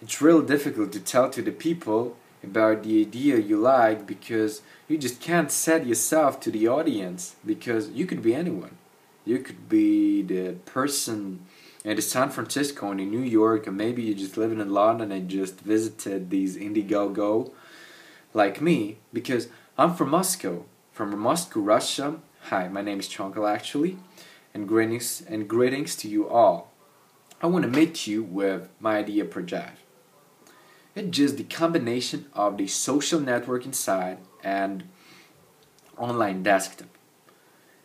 it's real difficult to tell to the people about the idea you like because you just can't set yourself to the audience because you could be anyone. You could be the person in the San Francisco and in New York, or maybe you just living in London and just visited these Indiegogo like me because I'm from Moscow, Russia. Hi, my name is Chonkal actually, and greetings to you all. I want to meet you with my idea project. It's just the combination of the social networking side and online desktop.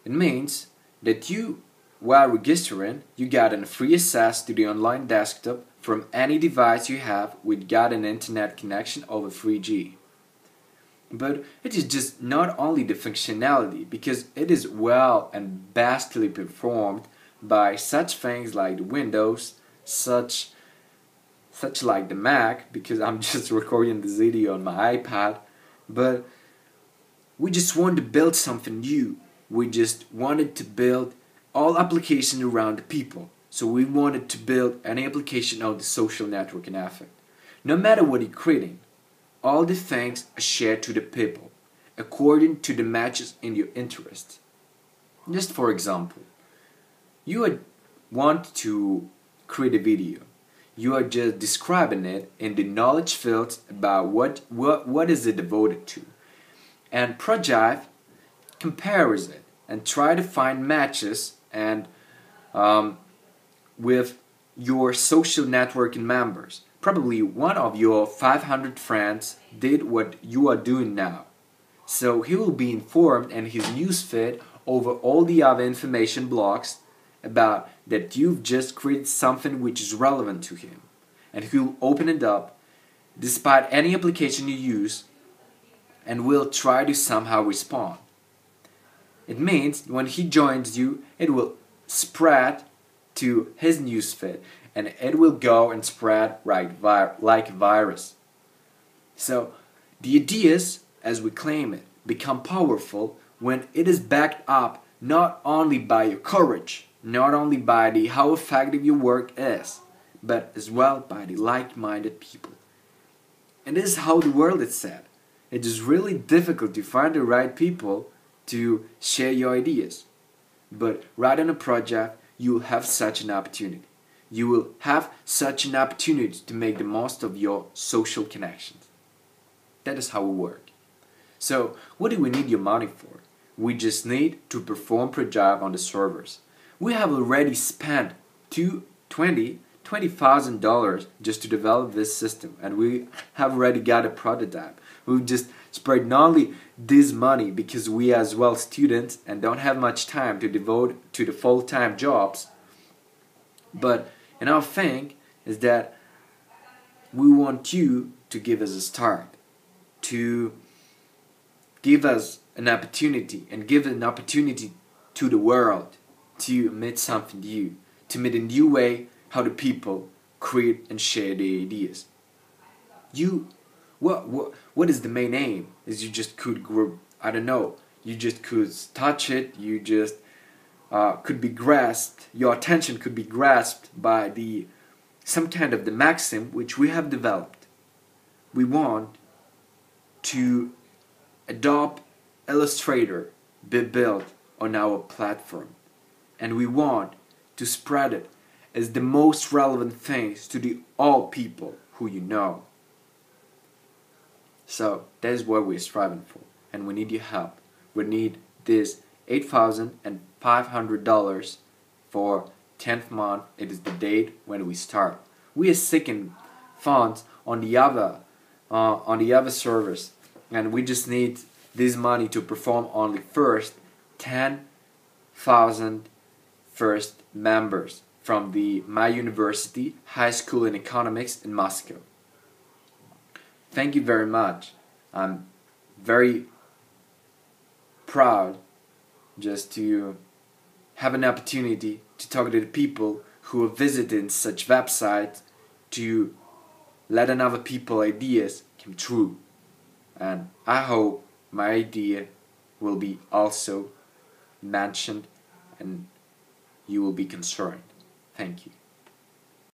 It means that you, while registering, you got a free access to the online desktop from any device you have with got an internet connection over 3G. But it is just not only the functionality because it is well and vastly performed by such things like the Windows, such like the Mac because I'm just recording this video on my iPad, but we just wanted to build something new. We just wanted to build all applications around the people. So we wanted to build an application of the social networking effect. No matter what you're creating, all the things are shared to the people according to the matches in your interests. Just for example, want to create a video. You are just describing it in the knowledge fields about what is it devoted to. And Projive compares it and try to find matches and with your social networking members. Probably one of your 500 friends did what you are doing now. So he will be informed in his newsfeed over all the other information blocks about that you've just created something which is relevant to him. And he'll open it up despite any application you use and will try to somehow respond. It means when he joins you, it will spread to his newsfeed and it will go and spread like virus. So the ideas, as we claim it, become powerful when it is backed up not only by your courage, not only by the how effective your work is, but as well by the like-minded people. And this is how the world is set. It is really difficult to find the right people to share your ideas. But right on a project, you will have such an opportunity. You will have such an opportunity to make the most of your social connections. That is how we work. So, what do we need your money for? We just need to perform Projive on the servers. We have already spent $20,000 just to develop this system, and we have already got a prototype. We've just spread not only this money because we as well students and don't have much time to devote to the full-time jobs, but our thing is that we want you to give us a start, to give us an opportunity and give an opportunity to the world to meet something new, to meet a new way how the people create and share their ideas. What is the main aim? Is you just could group, I don't know, you just could touch it, you just could be grasped, your attention could be grasped by some kind of the maxim which we have developed. We want to adopt Illustrator be built on our platform, and we want to spread it as the most relevant things to the all people who you know. So that is what we're striving for, and we need your help. We need this $8,500 for 10th month. It is the date when we start. We are seeking funds on the other servers, and we just need this money to perform only first 10,000 first members from my university, High School in Economics in Moscow. Thank you very much. I'm very proud just to have an opportunity to talk to the people who are visiting such websites to let another people ideas come true. And I hope my idea will be also mentioned and you will be concerned. Thank you.